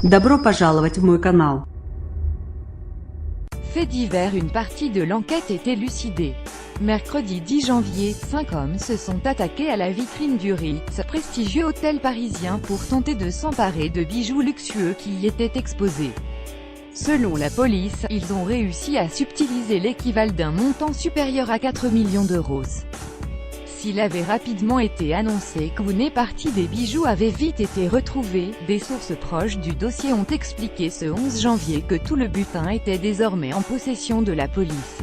Добро пожаловать в мой канал. Fait divers, une partie de l'enquête est élucidée. Mercredi 10 janvier, 5 hommes se sont attaqués à la vitrine du Ritz, prestigieux hôtel parisien, pour tenter de s'emparer de bijoux luxueux qui y étaient exposés. Selon la police, ils ont réussi à subtiliser l'équivalent d'un montant supérieur à 4 millions d'euros. S'il avait rapidement été annoncé qu'une partie des bijoux avait vite été retrouvée, des sources proches du dossier ont expliqué ce 11 janvier que tout le butin était désormais en possession de la police.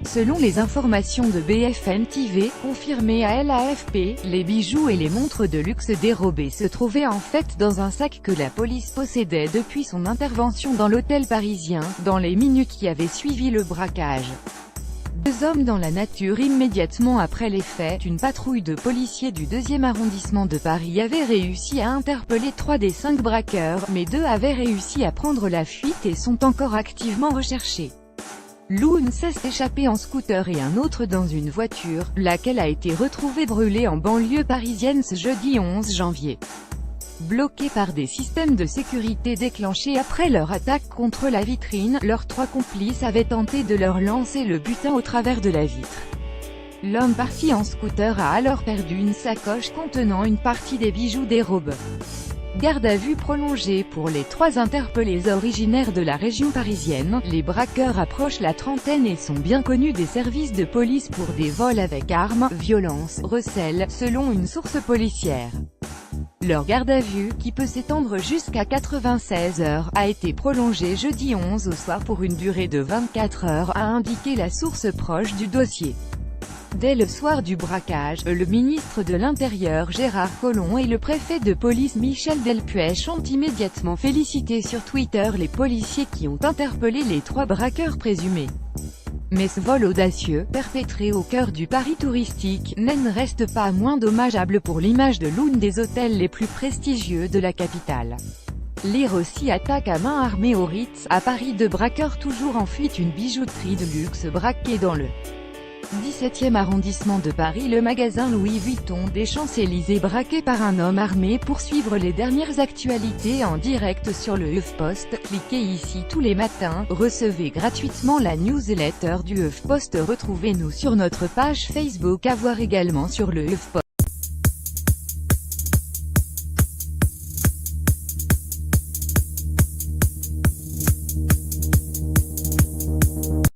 Selon les informations de BFM TV, confirmées à l'AFP, les bijoux et les montres de luxe dérobés se trouvaient en fait dans un sac que la police possédait depuis son intervention dans l'hôtel parisien, dans les minutes qui avaient suivi le braquage. Deux hommes dans la nature. Immédiatement après les faits, une patrouille de policiers du 2e arrondissement de Paris avait réussi à interpeller 3 des 5 braqueurs, mais 2 avaient réussi à prendre la fuite et sont encore activement recherchés. L'une s'est échappée en scooter et un autre dans une voiture, laquelle a été retrouvée brûlée en banlieue parisienne ce jeudi 11 janvier. Bloqués par des systèmes de sécurité déclenchés après leur attaque contre la vitrine, leurs 3 complices avaient tenté de leur lancer le butin au travers de la vitre. L'homme parti en scooter a alors perdu une sacoche contenant une partie des bijoux dérobés. Garde à vue prolongée pour les 3 interpellés originaires de la région parisienne. Les braqueurs approchent la trentaine et sont bien connus des services de police pour des vols avec armes, violence, recel, selon une source policière. Leur garde à vue, qui peut s'étendre jusqu'à 96 heures, a été prolongée jeudi 11 au soir pour une durée de 24 heures, a indiqué la source proche du dossier. Dès le soir du braquage, le ministre de l'Intérieur Gérard Collomb et le préfet de police Michel Delpech ont immédiatement félicité sur Twitter les policiers qui ont interpellé les 3 braqueurs présumés. Mais ce vol audacieux, perpétré au cœur du Paris touristique, ne reste pas moins dommageable pour l'image de l'un des hôtels les plus prestigieux de la capitale. Lire aussi: attaque à main armée au Ritz, à Paris. 2 braqueurs toujours en fuite. Une bijouterie de luxe braquée dans le 17e arrondissement de Paris. Le magasin Louis Vuitton des Champs-Élysées braqué par un homme armé. Pour suivre les dernières actualités en direct sur le HuffPost, cliquez ici tous les matins. Recevez gratuitement la newsletter du HuffPost. Retrouvez-nous sur notre page Facebook, à voir également sur le HuffPost.